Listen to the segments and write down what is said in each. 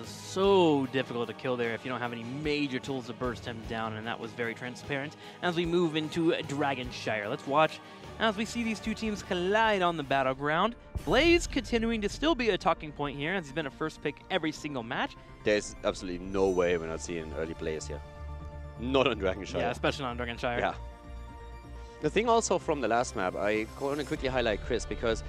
is so difficult to kill there if you don't have any major tools to burst him down, and that was very transparent. As we move into Dragonshire, let's watch as we see these two teams collide on the battleground. Blaze continuing to still be a talking point here, as he's been a first pick every single match. There's absolutely no way we're not seeing early Blaze here. Not on Dragonshire. Yeah, especially on Dragonshire. Yeah. The thing also from the last map, I want to quickly highlight Chris, because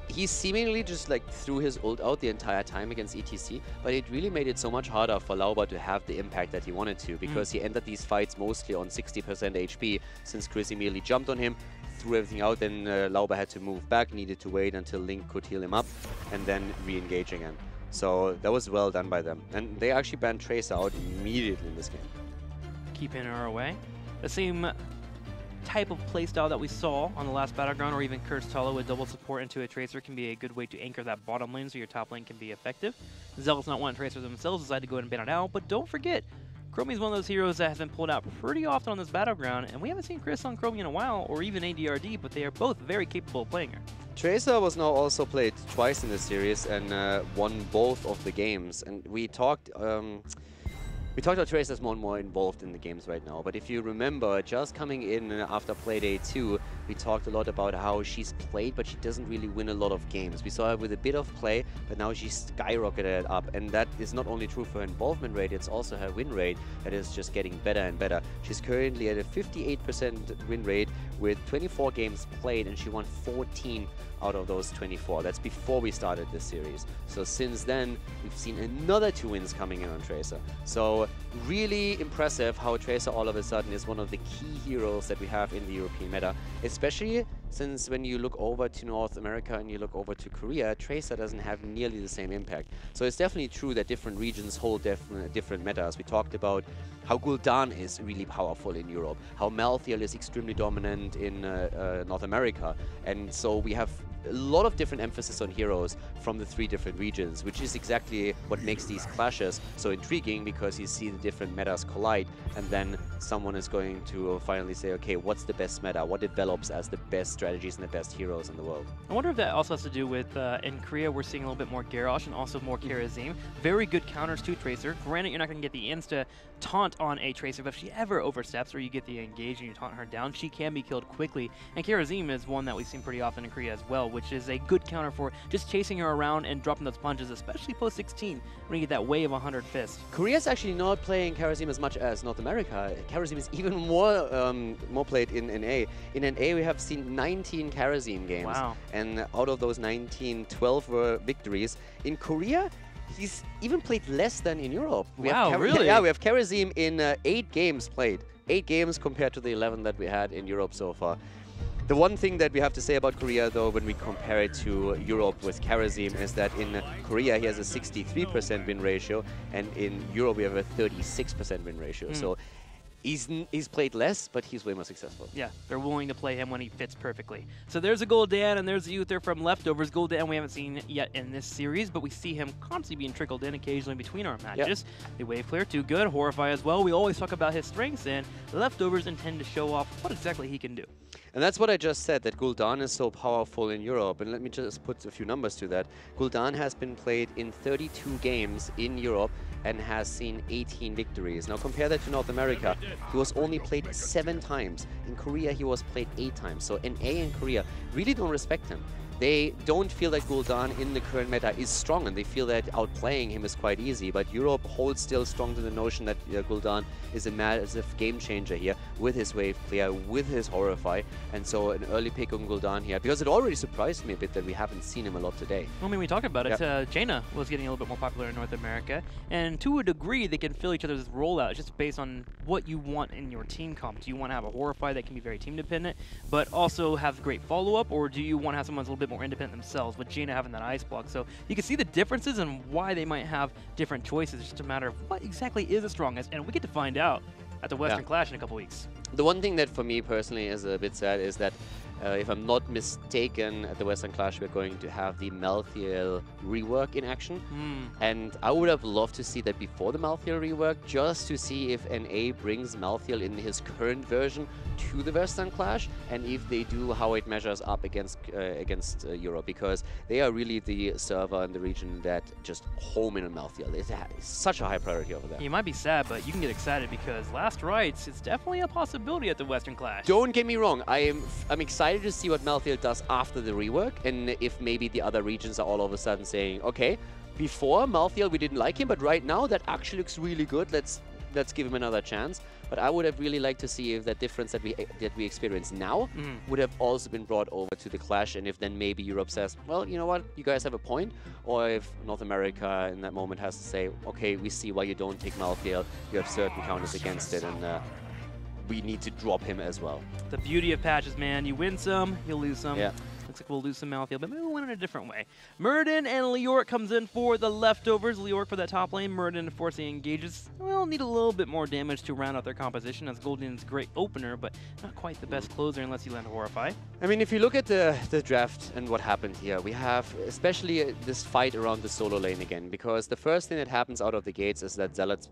he seemingly just like threw his ult out the entire time against ETC, but it really made it so much harder for Lauber to have the impact that he wanted to, because he entered these fights mostly on 60% HP, since Chris immediately jumped on him, threw everything out, then Lauber had to move back, needed to wait until Link could heal him up, and then re-engage again. So that was well done by them. And they actually banned Tracer out immediately in this game. Keeping her away. The same type of playstyle that we saw on the last battleground, or even Curse Talo with double support into a Tracer, can be a good way to anchor that bottom lane so your top lane can be effective. Zealots not wanting Tracer themselves decide to go ahead and ban it out, but don't forget, Chromie is one of those heroes that has been pulled out pretty often on this battleground, and we haven't seen Chris on Chromie in a while, or even ADRD, but they are both very capable of playing her. Tracer was now also played twice in this series and won both of the games, and we talked about Tracer's more and more involved in the games right now, but if you remember, just coming in after Playday 2, we talked a lot about how she's played, but she doesn't really win a lot of games. We saw her with a bit of play, but now she's skyrocketed up, and that is not only true for her involvement rate, it's also her win rate that is just getting better and better. She's currently at a 58% win rate with 24 games played, and she won 14 out of those 24. That's before we started this series. So since then, we've seen another 2 wins coming in on Tracer. So really impressive how Tracer all of a sudden is one of the key heroes that we have in the European meta, especially since when you look over to North America and you look over to Korea, Tracer doesn't have nearly the same impact. So it's definitely true that different regions hold different metas. We talked about how Gul'dan is really powerful in Europe, how Malthael is extremely dominant in North America, and so we have a lot of different emphasis on heroes from the 3 different regions, which is exactly what makes these clashes so intriguing, because you see the different metas collide, and then someone is going to finally say, okay, what's the best meta? What develops as the best strategies and the best heroes in the world? I wonder if that also has to do with, in Korea, we're seeing a little bit more Garrosh and also more Karazim. Very good counters to Tracer. Granted, you're not going to get the insta taunt on a Tracer, but if she ever oversteps or you get the engage and you taunt her down, she can be killed quickly. And Karazim is one that we've seen pretty often in Korea as well, which is a good counter for just chasing her around and dropping those punches, especially post 16 when you get that wave of 100 fists. Korea's actually not playing Karazim as much as North America. Karazim is even more played in NA. In NA, we have seen 19 Karazim games. Wow. And out of those 19, 12 were victories. In Korea, he's even played less than in Europe. Wow, really? Yeah, we have Karazim in 8 games played. 8 games compared to the 11 that we had in Europe so far. The one thing that we have to say about Korea, though, when we compare it to Europe with Karazim, is that in Korea he has a 63% win ratio, and in Europe we have a 36% win ratio. So he's played less, but he's way more successful. Yeah, they're willing to play him when he fits perfectly. So there's a Gul'dan, and there's a Uther from Leftovers. Gul'dan we haven't seen yet in this series, but we see him constantly being trickled in occasionally between our matches. Yep. The wave clear, too good. Horrify as well. We always talk about his strengths, and Leftovers intend to show off what exactly he can do. And that's what I just said, that Gul'dan is so powerful in Europe. And let me just put a few numbers to that. Gul'dan has been played in 32 games in Europe and has seen 18 victories. Now compare that to North America. He was only played 7 times. In Korea, he was played 8 times. So NA and Korea really don't respect him. They don't feel that Gul'dan in the current meta is strong, and they feel that outplaying him is quite easy. But Europe holds still strong to the notion that Gul'dan is a massive game changer here with his wave clear, with his Horrify, and so an early pick on Gul'dan here, because it already surprised me a bit that we haven't seen him a lot today. Well, I mean, we talked about it. Yep. Jaina was getting a little bit more popular in North America, and to a degree, they can fill each other's rollout just based on what you want in your team comp. Do you want to have a Horrify that can be very team dependent, but also have great follow-up, or do you want to have someone who's a little bit more independent themselves, with Jaina having that ice block? So you can see the differences and why they might have different choices. It's just a matter of what exactly is the strongest, and we get to find out at the Western Clash in a couple weeks. The one thing that for me personally is a bit sad is that if I'm not mistaken, at the Western Clash we're going to have the Malthael rework in action. And I would have loved to see that before the Malthael rework, just to see if NA brings Malthael in his current version to the Western Clash, and if they do, how it measures up against Europe, because they are really the server in the region that just home in on Malthael. It's such a high priority over there. You might be sad, but you can get excited because Last Rites is definitely a possibility at the Western Clash. Don't get me wrong, I'm excited to see what Malthael does after the rework, and if maybe the other regions are all of a sudden saying, okay, before Malthael we didn't like him, but right now that actually looks really good, let's give him another chance. But I would have really liked to see if that difference that we experience now would have also been brought over to the Clash, and if then maybe Europe says, well, you know what, you guys have a point, or if North America in that moment has to say, okay, we see why you don't take Malthael, you have certain counters against it, and we need to drop him as well. The beauty of patches, man. You win some, you lose some. Yeah. Looks like we'll lose some Malthael, but maybe we'll win in a different way. Murden and Leoric comes in for the leftovers. Leoric for that top lane. Murden forcing engages. We'll need a little bit more damage to round out their composition, as Golden's great opener, but not quite the best closer unless you land Horrify. I mean, if you look at the draft and what happened here, we have especially this fight around the solo lane again, because the first thing that happens out of the gates is that Zealots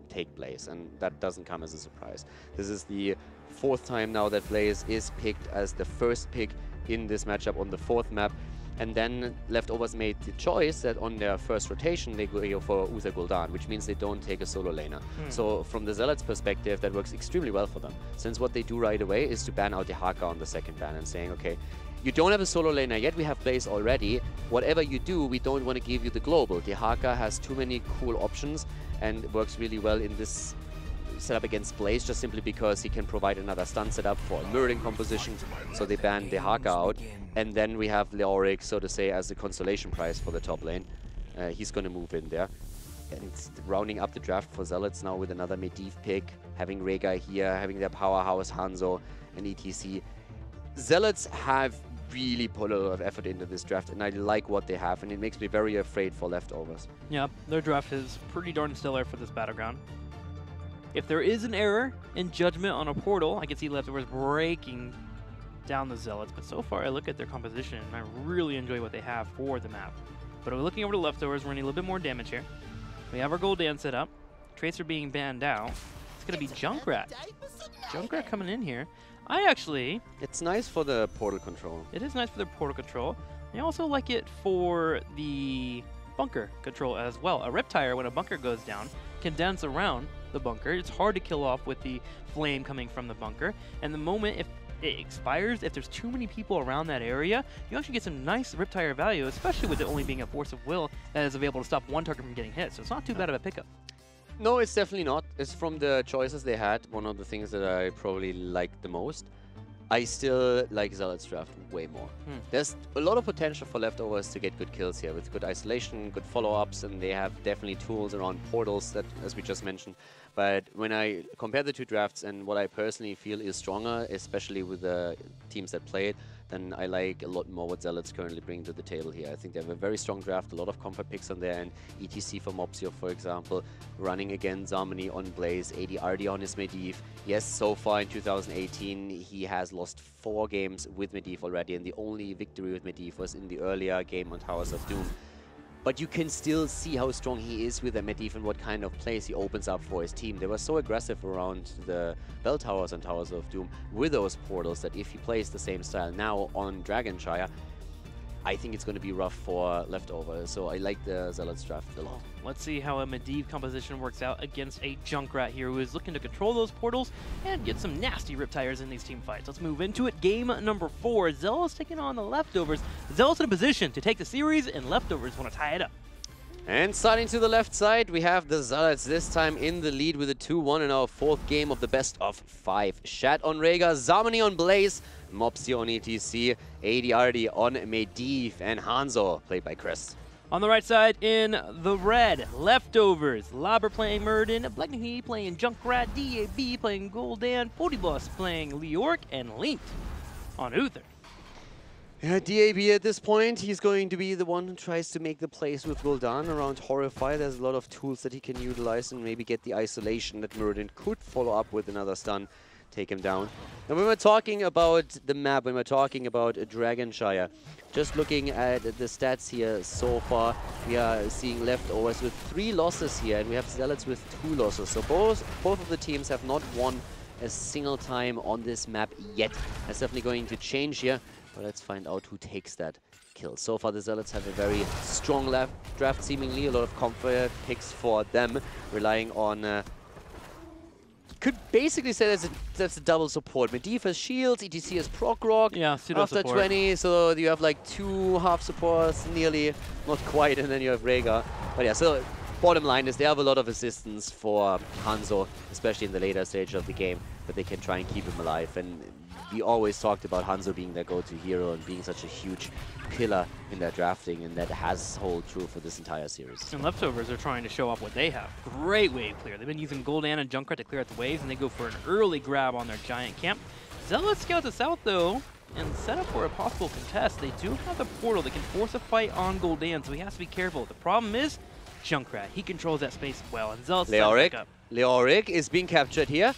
take Blaze, and that doesn't come as a surprise. This is the fourth time now that Blaze is picked as the first pick in this matchup on the fourth map, and then Leftovers made the choice that on their first rotation they go for Uther Gul'dan, which means they don't take a solo laner. So from the Zealots perspective, that works extremely well for them, since what they do right away is to ban out the Haka on the second ban and saying, okay, you don't have a solo laner yet, we have Blaze already, whatever you do, we don't want to give you the global. The Haka has too many cool options and works really well in this setup against Blaze, just simply because he can provide another stun setup for a mirroring composition, so they ban the Haka out. And then we have Leoric, so to say, as the consolation prize for the top lane. He's going to move in there. And it's rounding up the draft for Zealots now with another Medivh pick, having Rhaegar here, having their powerhouse Hanzo and etc. Zealots have really put a lot of effort into this draft, and I like what they have, and it makes me very afraid for Leftovers. Yeah, their draft is pretty darn stellar for this battleground. If there is an error in judgment on a portal, I can see Leftovers breaking down the Zealots, but so far I look at their composition and I really enjoy what they have for the map. But we're looking over to Leftovers, we're running a little bit more damage here. We have our Gul'dan set up. Tracer being banned out. It's going to be Junkrat. Junkrat coming in here. It's nice for the portal control. It is nice for the portal control. I also like it for the bunker control as well. A Reptire, when a bunker goes down, can dance around the bunker. It's hard to kill off with the flame coming from the bunker. And the moment if it expires, if there's too many people around that area, you actually get some nice Reptire value, especially with it only being a Force of Will that is available to stop one target from getting hit. So it's not too bad of a pickup. No, it's definitely not. It's from the choices they had, one of the things that I probably liked the most. I still like Zealot's draft way more. There's a lot of potential for Leftovers to get good kills here with good isolation, good follow-ups, and they have definitely tools around portals that, as we just mentioned. But when I compare the two drafts and what I personally feel is stronger, especially with the teams that play it, then I like a lot more what Zealots currently bring to the table here. I think they have a very strong draft, a lot of comfort picks on there, and ETC for Mopsio, for example, running again Zarmany on Blaze, AD on his Medivh. Yes, so far in 2018, he has lost 4 games with Medivh already, and the only victory with Medivh was in the earlier game on Towers of Doom. But you can still see how strong he is with the Medivh and what kind of plays he opens up for his team. They were so aggressive around the Bell Towers and Towers of Doom with those portals that if he plays the same style now on Dragonshire, I think it's going to be rough for Leftovers. So I like the Zealots draft a lot. Let's see how a Medivh composition works out against a Junkrat here who is looking to control those portals and get some nasty Riptires in these team fights. Let's move into it. Game number 4. Zealots taking on the Leftovers. Zealots in a position to take the series, and Leftovers want to tie it up. And starting to the left side, we have the Zealots this time in the lead with a 2-1 in our 4th game of the best of 5. Shat on Rhaegar, Zarmany on Blaze, Mopsio on ETC, AD on Medivh, and Hanzo, played by Chris. On the right side, in the red, Leftovers. Labber playing Murden, Blackney playing Junkrat, DAB playing Gul'dan, Bodybus playing Leoric, and Linked on Uther. Yeah, DAB at this point, he's going to be the one who tries to make the plays with Gul'dan around Horrify. There's a lot of tools that he can utilize and maybe get the isolation that Murden could follow up with another stun take him down. And when we're talking about the map, when we're talking about Dragonshire, just looking at the stats here so far, we are seeing Leftovers with 3 losses here, and we have Zealots with 2 losses. So both of the teams have not won a single time on this map yet. That's definitely going to change here, but let's find out who takes that kill. So far the Zealots have a very strong left draft, seemingly a lot of comfort picks for them, relying on could basically say that's a double support. Medivh has shields, ETC has proc rock. Yeah, pseudo after support. 20, so you have like 2 half supports, nearly, not quite, and then you have Rhaegar. But yeah, so bottom line is they have a lot of assistance for Hanzo, especially in the later stage of the game, but they can try and keep him alive. And we always talked about Hanzo being their go-to hero and being such a huge pillar in their drafting, and that has hold true for this entire series. And Leftovers are trying to show off what they have. Great wave clear. They've been using Gul'dan and Junkrat to clear out the waves, and they go for an early grab on their giant camp. Zealots scout this out, though, and set up for a possible contest. They do have the portal that can force a fight on Gul'dan, so he has to be careful. The problem is Junkrat. He controls that space well, and Zealots Leoric is being captured here.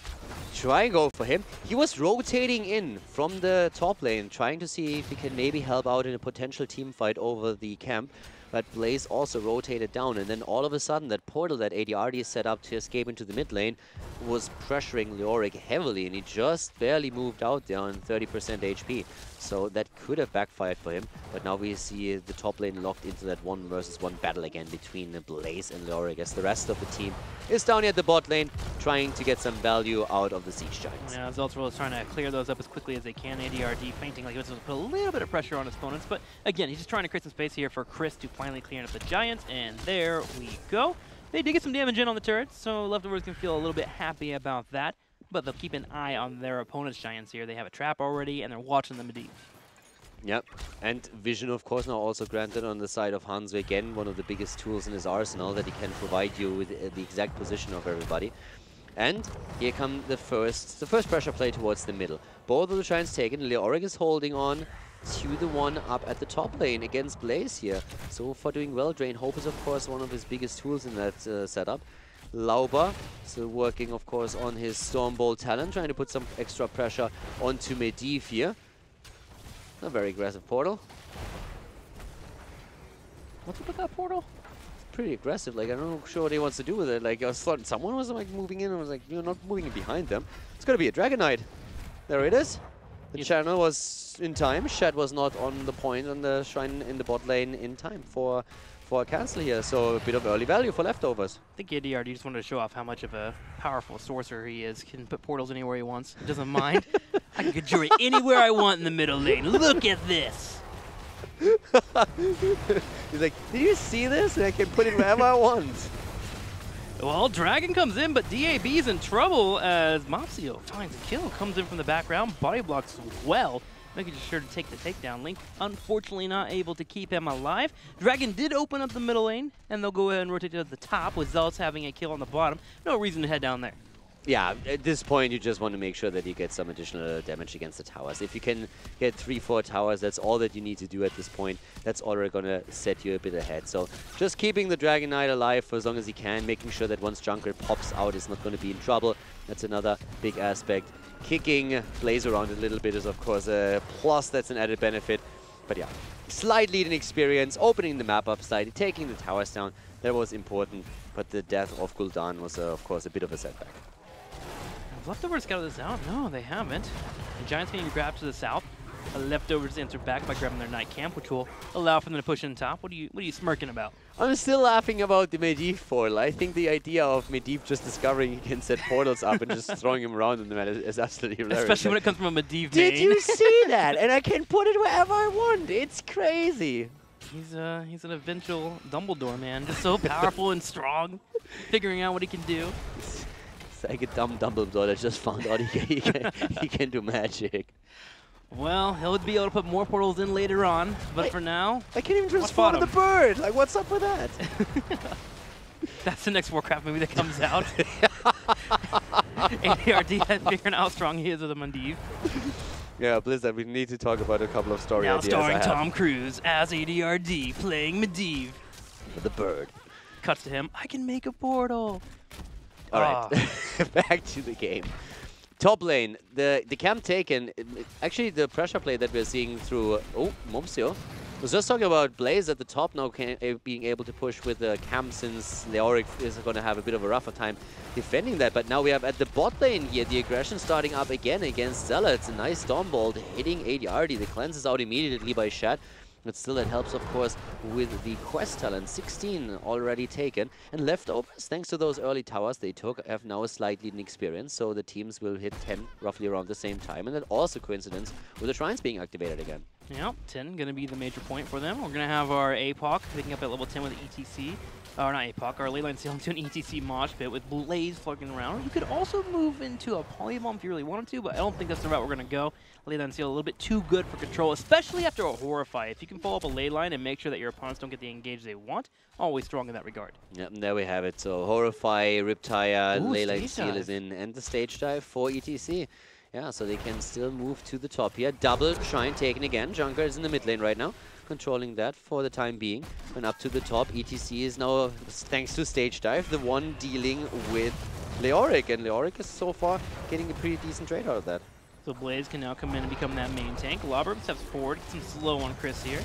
Try and go for him. He was rotating in from the top lane, trying to see if he can maybe help out in a potential team fight over the camp. But Blaze also rotated down, and then all of a sudden that portal that ADRD set up to escape into the mid lane was pressuring Leoric heavily, and he just barely moved out there on 30% HP. So that could have backfired for him, but now we see the top lane locked into that 1 versus 1 battle again between Blaze and Leoric, as the rest of the team is down here at the bot lane trying to get some value out of the Siege Giants. Yeah, Zeltrol is trying to clear those up as quickly as they can. ADRD fainting like he wants to put a little bit of pressure on his opponents, but again, he's just trying to create some space here for Chris to finally clear up the Giants, and there we go. They did get some damage in on the turrets, so Leftovers can feel a little bit happy about that, but they'll keep an eye on their opponent's Giants here. They have a trap already, and they're watching them deep. Yep, and Vision, of course, now also granted on the side of Hanzo. Again, one of the biggest tools in his arsenal that he can provide you with the exact position of everybody. And here come the first pressure play towards the middle. Both of the Giants taken. Leoric is holding on to the one up at the top lane against Blaze here. So far doing well. Drain Hope is, of course, one of his biggest tools in that setup. Lauba still working, of course, on his Stormbolt talent, trying to put some extra pressure onto Medivh here. A very aggressive portal. What's up with that portal? It's pretty aggressive. Like, I'm not sure what he wants to do with it. Like, I thought someone was like moving in and was like, you're not moving in behind them. It's gonna be a Dragon Knight. There it is. The channel was in time. Shed was not on the point on the shrine in the bot lane in time for a cancel here. So a bit of early value for Leftovers. I think ADRD just wanted to show off how much of a powerful sorcerer he is. Can put portals anywhere he wants. Doesn't mind. I can conjure it anywhere I want in the middle lane. Look at this. He's like, do you see this? And I can put it wherever I want. Well, Dragon comes in, but DAB's in trouble as Mopsio finds a kill. Comes in from the background, body blocks well, making sure to take the takedown. Link, unfortunately, not able to keep him alive. Dragon did open up the middle lane, and they'll go ahead and rotate to the top, with Zealots having a kill on the bottom. No reason to head down there. Yeah, at this point, you just want to make sure that you get some additional damage against the towers. If you can get 3-4 towers, that's all that you need to do at this point. That's already going to set you a bit ahead. So just keeping the Dragon Knight alive for as long as he can, making sure that once Junkrat pops out, is not going to be in trouble. That's another big aspect. Kicking Blaze around a little bit is, of course, a plus. That's an added benefit. But yeah, slight lead in experience, opening the map up slightly, taking the towers down. That was important. But the death of Gul'dan was, of course, a bit of a setback. Leftovers scouted this out? No, they haven't. The Giants being grabbed to the south. Leftovers answer back by grabbing their Night Camp, which will allow for them to push in top. What are you smirking about? I'm still laughing about the Medivh portal. I think the idea of Medivh just discovering he can set portals up and just throwing him around in the meta is absolutely hilarious. Especially when it comes from a Medivh main. Did you see that? And I can put it wherever I want. It's crazy. He's an eventual Dumbledore, man. Just so powerful and strong, figuring out what he can do. It's like a dumb Dumbledore that just found out he can do magic. Well, he'll be able to put more portals in later on, but for now, I can't even transform into the bird. Like, what's up with that? That's the next Warcraft movie that comes out. ADRD figuring out how strong he is with a Medivh. Yeah, Blizzard, we need to talk about a couple of story ideas. Now starring Tom Cruise as ADRD playing Medivh. For the bird. Cuts to him. I can make a portal. All right, back to the game. Top lane, the camp taken. Actually, the pressure play that we're seeing through... Oh, Momsio was just talking about Blaze at the top now being able to push with the camp, since Leoric is going to have a bit of a rougher time defending that. But now we have at the bot lane here, the aggression starting up again against Zealots. A nice Stormbolt hitting ADRD. The cleanse is out immediately by Shat. But still, it helps, of course, with the quest talent. 16 already taken. And leftovers, thanks to those early towers they took, have now a slight leading experience. So the teams will hit 10 roughly around the same time. And that also coincidence with the shrines being activated again. Yep, 10 going to be the major point for them. We're going to have our APOC picking up at level 10 with ETC. Or not APOC, our Leyline Seal into an ETC mosh pit with Blaze floating around. You could also move into a Polybomb if you really wanted to, but I don't think that's the route we're going to go. Leyline Seal a little bit too good for control, especially after a Horrify. If you can follow up a Leyline and make sure that your opponents don't get the engage they want, always strong in that regard. Yep, and there we have it. So Horrify, Riptire, Leyline Seal is in, and the stage dive for ETC. Yeah, so they can still move to the top here. Double Shrine taken again. Junker is in the mid lane right now, controlling that for the time being. And up to the top, ETC is now, thanks to stage dive, the one dealing with Leoric. And Leoric is so far getting a pretty decent trade out of that. So Blaze can now come in and become that main tank. Lobber steps forward, gets some slow on Chris here.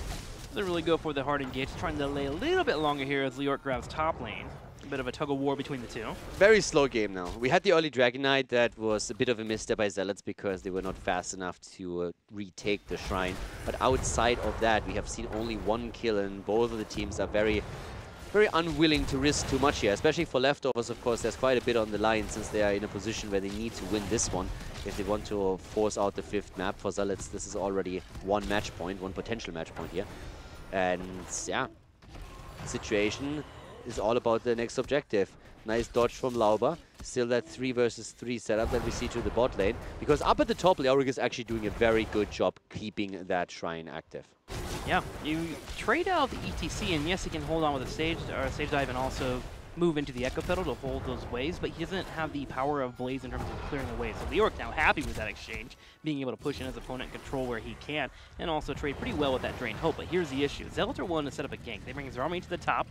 Doesn't really go for the hard engage, trying to delay a little bit longer here as Leoric grabs top lane. A bit of a tug of war between the two. Very slow game now. We had the early Dragon Knight that was a bit of a misstep by Zealots because they were not fast enough to retake the shrine. But outside of that, we have seen only one kill, and both of the teams are very unwilling to risk too much here. Especially for leftovers, of course, there's quite a bit on the line since they are in a position where they need to win this one if they want to force out the 5th map. For Zealots, this is already one match point, one potential match point here. And yeah, situation is all about the next objective. Nice dodge from Lauber. Still that 3 versus 3 setup that we see to the bot lane. Because up at the top, Leoric is actually doing a very good job keeping that shrine active. Yeah, you trade out the ETC, and yes, he can hold on with a stage dive and also move into the Echo Pedal to hold those waves, but he doesn't have the power of Blaze in terms of clearing the waves. So Leoric now happy with that exchange, being able to push in his opponent and control where he can, and also trade pretty well with that Drained Hope. But here's the issue. Zealots are willing to set up a gank. They bring his army to the top,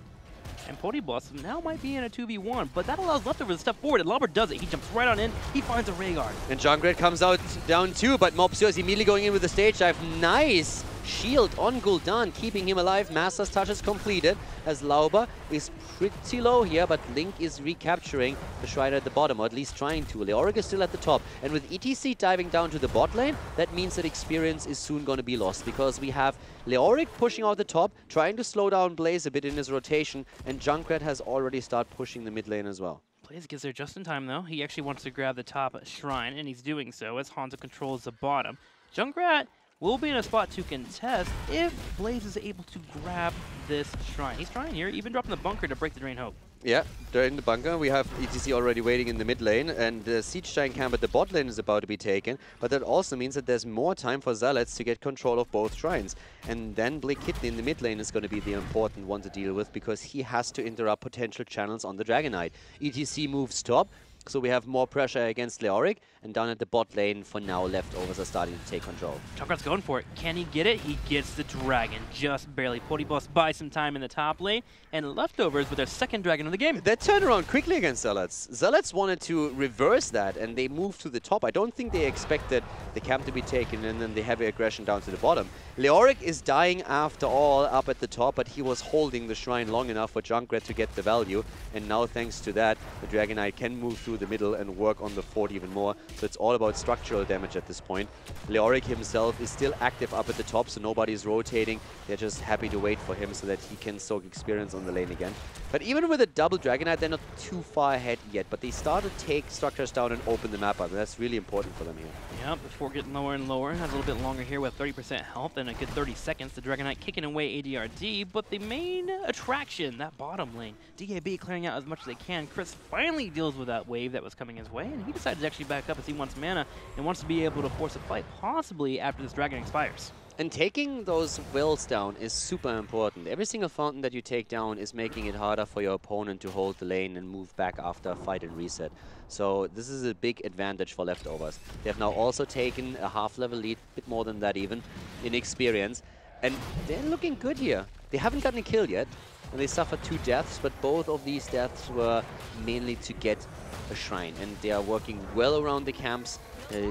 and Polyboss now might be in a 2v1, but that allows Leftovers to step forward, and Lauber does it. He jumps right on in, he finds a Ray Guard. And Junkrat comes out down too, but Mopsio is immediately going in with the stage dive. Nice shield on Gul'dan, keeping him alive. Master's touch is completed, as Lauber is pretty low here, but Link is recapturing the shrine at the bottom, or at least trying to. Leoric is still at the top, and with ETC diving down to the bot lane, that means that experience is soon going to be lost, because we have Leoric pushing out the top, trying to slow down Blaze a bit in his rotation, and Junkrat has already started pushing the mid lane as well. Blaze gets there just in time, though. He actually wants to grab the top shrine, and he's doing so as Hanzo controls the bottom. Junkrat will be in a spot to contest if Blaze is able to grab this shrine. He's trying here, even dropping the bunker to break the Drain Hope. Yeah, they're in the bunker. We have ETC already waiting in the mid lane, and the Siege Giant camp at the bot lane is about to be taken. But that also means that there's more time for Zealots to get control of both shrines. And then Blake Kidney in the mid lane is going to be the important one to deal with, because he has to interrupt potential channels on the Dragon Knight. ETC moves top, so we have more pressure against Leoric, and down at the bot lane for now, Leftovers are starting to take control. Junkrat's going for it. Can he get it? He gets the dragon, just barely. Polyboss buys some time in the top lane, and Leftovers with their 2nd dragon of the game. That turned around quickly against Zealots. Zealots wanted to reverse that, and they moved to the top. I don't think they expected the camp to be taken and then the heavy aggression down to the bottom. Leoric is dying after all up at the top, but he was holding the shrine long enough for Junkrat to get the value, and now thanks to that, the Dragon Knight can move through the middle and work on the fort even more. So it's all about structural damage at this point. Leoric himself is still active up at the top, so nobody's rotating. They're just happy to wait for him so that he can soak experience on the lane again. But even with a double Dragon Knight, they're not too far ahead yet, but they start to take structures down and open the map up, and that's really important for them here. Yeah, before getting lower and lower, has a little bit longer here with 30% health and a good 30 seconds. The Dragon Knight kicking away ADRD, but the main attraction, that bottom lane. DAB clearing out as much as they can. Chris finally deals with that wave that was coming his way, and he decides to actually back up as he wants mana and wants to be able to force a fight, possibly after this dragon expires. And taking those wells down is super important. Every single fountain that you take down is making it harder for your opponent to hold the lane and move back after a fight and reset. So this is a big advantage for Leftovers. They have now also taken a half-level lead, a bit more than that even, in experience. And they're looking good here. They haven't gotten a kill yet, and they suffered 2 deaths, but both of these deaths were mainly to get a shrine, and they are working well around the camps,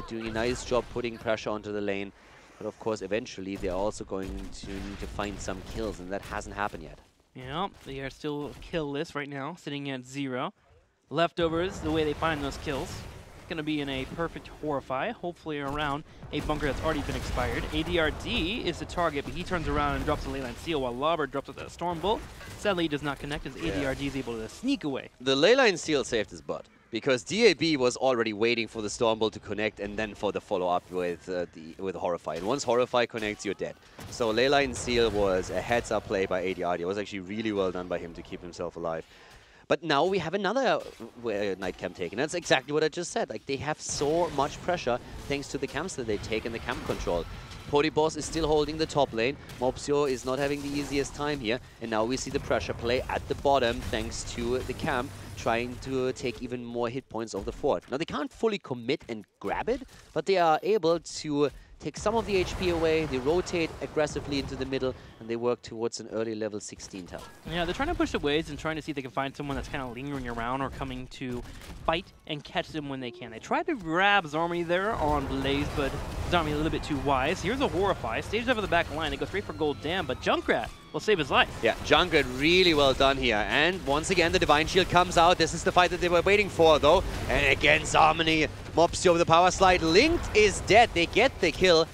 doing a nice job putting pressure onto the lane. But of course, eventually, they are also going to need to find some kills, and that hasn't happened yet. Yeah, they are still killless right now, sitting at 0. Leftovers, the way they find those kills, going to be in a perfect Horrify, hopefully around a bunker that's already been expired. ADRD is the target, but he turns around and drops a Leyline Seal while Lobber drops with that Stormbolt. Sadly, he does not connect as ADRD is able to sneak away. The Leyline Seal saved his butt, because DAB was already waiting for the Stormbolt to connect and then for the follow-up with Horrify. And once Horrify connects, you're dead. So Leyline Seal was a heads-up play by ADRD. It was actually really well done by him to keep himself alive. But now we have another night camp taken. That's exactly what I just said. Like, they have so much pressure thanks to the camps that they take and the camp control. Poryboss is still holding the top lane. Mopsio is not having the easiest time here. And now we see the pressure play at the bottom thanks to the camp trying to take even more hit points off the fort. Now, they can't fully commit and grab it, but they are able to take some of the HP away, they rotate aggressively into the middle, and they work towards an early level 16 tell. Yeah, they're trying to push the waves and trying to see if they can find someone that's kind of lingering around or coming to fight and catch them when they can. They tried to grab Zarmy there on Blaze, but Zarmy a little bit too wise. Here's a Horrify, stage over the back line. They go straight for gold dam, but Junkrat will save his life. Yeah, Junkrat really well done here. And once again, the Divine Shield comes out. This is the fight that they were waiting for, though. And again, Zarmany mobs you with the power slide. Linked is dead. They get the kill.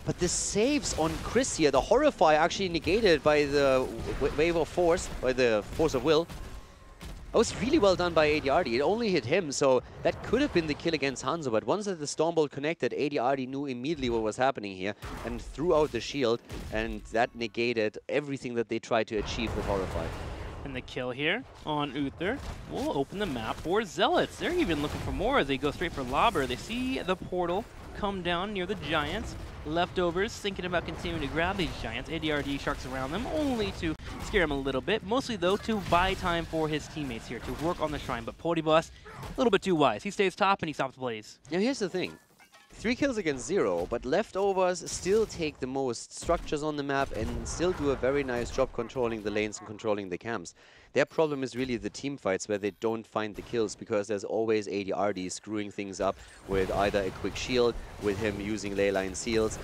But the saves on Chris here, the Horrify actually negated by the Wave of Force, by the Force of Will. That was really well done by ADRD. It only hit him, so that could have been the kill against Hanzo. But once the Stormbolt connected, ADRD knew immediately what was happening here and threw out the shield, and that negated everything that they tried to achieve with Horrify. And the kill here on Uther will open the map for Zealots. They're even looking for more as they go straight for Lobber. They see the portal come down near the Giants. Leftovers thinking about continuing to grab these Giants. ADRD sharks around them, only to scare him a little bit. Mostly, though, to buy time for his teammates here to work on the shrine. But Poryboss, a little bit too wise. He stays top and he stops Blaze. Now, here's the thing. 3 kills against 0, but Leftovers still take the most structures on the map and still do a very nice job controlling the lanes and controlling the camps. Their problem is really the team fights where they don't find the kills because there's always ADRD screwing things up with either a quick shield, with him using Leyline Seals.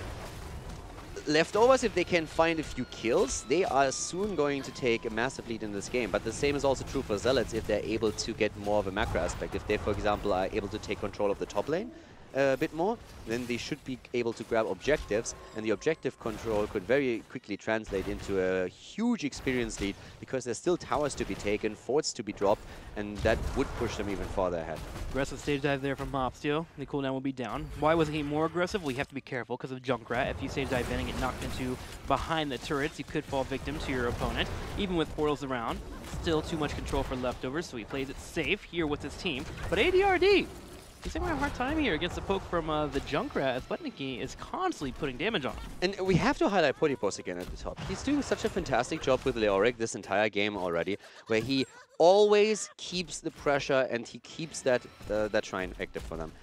Leftovers, if they can find a few kills, they are soon going to take a massive lead in this game. But the same is also true for Zealots if they're able to get more of a macro aspect. If they, for example, are able to take control of the top lane a bit more, then they should be able to grab objectives, and the objective control could very quickly translate into a huge experience lead because there's still towers to be taken, forts to be dropped, and that would push them even farther ahead. Aggressive stage dive there from Mopsteel. The cooldown will be down. Why wasn't he more aggressive? Well, you have to be careful because of Junkrat. If you stage dive in and get knocked into behind the turrets, you could fall victim to your opponent. Even with portals around, still too much control for Leftovers, so he plays it safe here with his team. But ADRD, he's having a hard time here against the poke from the Junkrat, as Butnicky is constantly putting damage on him. And we have to highlight Poryboss again at the top. He's doing such a fantastic job with Leoric this entire game already, where he always keeps the pressure and he keeps that shrine active for them.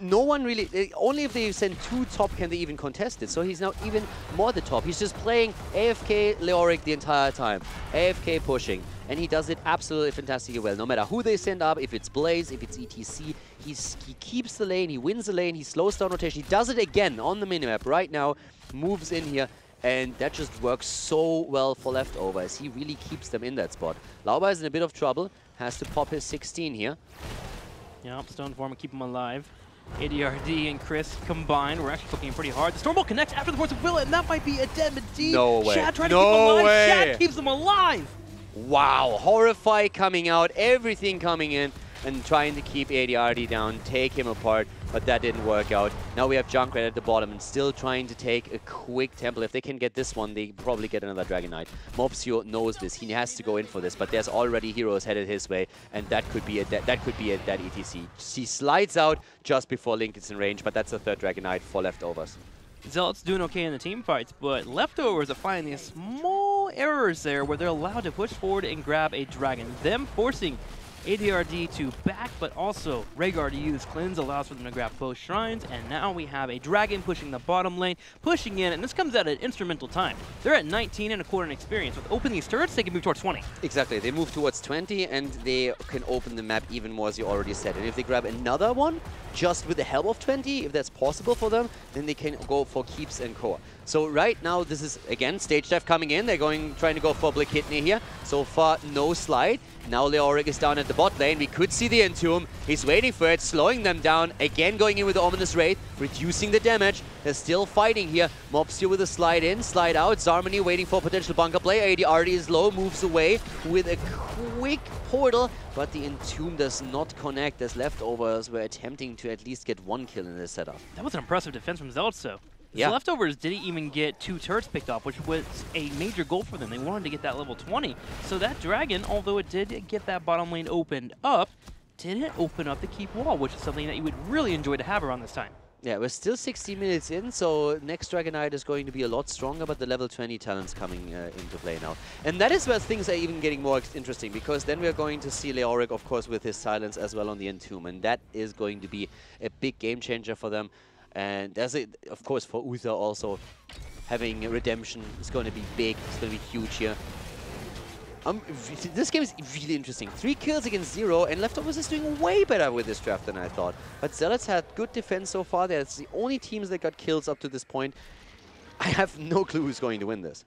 No one really, only if they send 2 top can they even contest it, so he's now even more the top. He's just playing AFK Leoric the entire time, AFK pushing, and he does it absolutely fantastically well. No matter who they send up, if it's Blaze, if it's ETC, he keeps the lane, he wins the lane, he slows down rotation, he does it again on the minimap right now, moves in here, and that just works so well for Leftovers. He really keeps them in that spot. Lauba is in a bit of trouble, has to pop his 16 here. Yeah, Stone Form and keep him alive. ADRD and Chris combined. We're actually cooking pretty hard. The Stormbolt connects after the Force of Will, and that might be a dead Medivh. No way. Shad trying to keep him alive. Way. Shad keeps him alive. Wow, Horrify coming out, everything coming in, and trying to keep ADRD down, take him apart, but that didn't work out. Now we have Junkrat at the bottom and still trying to take a quick temple. If they can get this one, they probably get another Dragon Knight. Mopsio knows this. He has to go in for this, but there's already heroes headed his way, and that could be a dead ETC. He slides out just before Link is in range, but that's the 3rd Dragon Knight for Leftovers. Zealots doing okay in the team fights, but Leftovers are finding these small errors there where they're allowed to push forward and grab a dragon. Them forcing ADRD to back, but also Rhaegar to use Cleanse allows for them to grab both shrines, and now we have a Dragon pushing the bottom lane, pushing in, and this comes at an instrumental time. They're at 19.25 in experience. With opening these turrets, they can move towards 20. Exactly, they move towards 20, and they can open the map even more, as you already said. And if they grab another one, just with the help of 20, if that's possible for them, then they can go for keeps and core. So right now, this is, again, stage dive coming in. They're trying to go for Black Kidney here. So far, no slide. Now Leoric is down at the bot lane. We could see the Entomb. He's waiting for it, slowing them down. Again, going in with the Ominous Wraith, reducing the damage. They're still fighting here. Mobster with a slide in, slide out. Zarmany waiting for potential bunker play. ADRD is low, moves away with a quick portal, but the Entomb does not connect, as Leftovers were attempting to at least get one kill in this setup. That was an impressive defense from Zealots, though. Yeah. The Leftovers didn't even get 2 turrets picked off, which was a major goal for them. They wanted to get that level 20. So that Dragon, although it did get that bottom lane opened up, didn't open up the keep wall, which is something that you would really enjoy to have around this time. Yeah, we're still 60 minutes in, so next Dragonite is going to be a lot stronger, but the level 20 talent's coming into play now. And that is where things are even getting more interesting, because then we're going to see Leoric, of course, with his silence as well on the Entomb, and that is going to be a big game changer for them. And there's of course, for Uther also, having a redemption is going to be big, it's going to be huge here. This game is really interesting. 3 kills against 0, and Leftovers is doing way better with this draft than I thought. But Zealots had good defense so far. They're the only teams that got kills up to this point. I have no clue who's going to win this.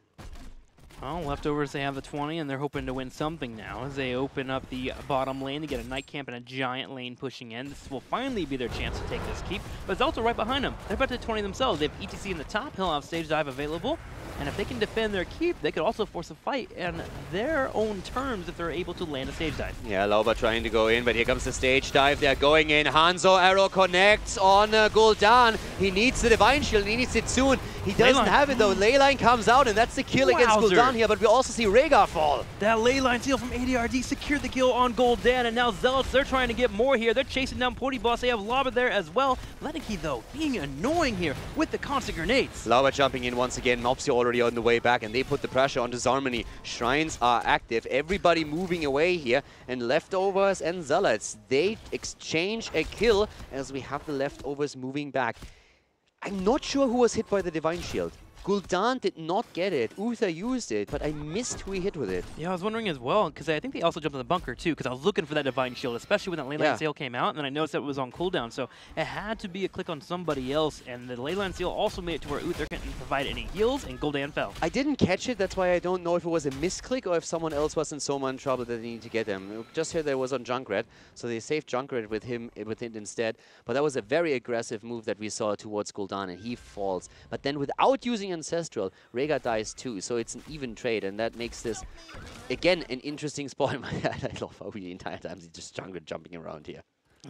Well, Leftovers, they have the 20, and they're hoping to win something now as they open up the bottom lane to get a Night Camp and a giant lane pushing in. This will finally be their chance to take this keep, but Zealots are right behind them. They're about to 20 themselves. They have ETC in the top. He'll have Stage Dive available, and if they can defend their keep, they could also force a fight on their own terms if they're able to land a Stage Dive. Yeah, Lauber trying to go in, but here comes the Stage Dive. They're going in. Hanzo arrow connects on Gul'dan. He needs the Divine Shield, and he needs it soon. He doesn't have it though. Leyline comes out, and that's the kill against Gul'dan here, but we also see Rhaegar fall. That Leyline seal from ADRD secured the kill on Gul'dan, and now Zealots, they're trying to get more here. They're chasing down Pody Boss. They have Lauber there as well. Leniki, though, being annoying here with the constant grenades. Lauber jumping in once again. Mopsy already on the way back, and they put the pressure onto Zarmany. Shrines are active. Everybody moving away here, and Leftovers and Zealots, they exchange a kill as we have the Leftovers moving back. I'm not sure who was hit by the Divine Shield. Gul'dan did not get it. Uther used it, but I missed who he hit with it. Yeah, I was wondering as well, because I think they also jumped in the bunker too, because I was looking for that Divine Shield, especially when that Leyline Seal came out, and then I noticed that it was on cooldown, so it had to be a click on somebody else, and the Leyline Seal also made it to where Uther couldn't provide any heals, and Gul'dan fell. I didn't catch it, that's why I don't know if it was a misclick or if someone else was in so much trouble that they needed to get him. Just heard that it was on Junkrat, so they saved Junkrat with him instead, but that was a very aggressive move that we saw towards Gul'dan, and he falls. But then without using Ancestral, Rhaegar dies too, so it's an even trade, and that makes this, again, an interesting spot in my head. I love how the entire time he's just jumping around here.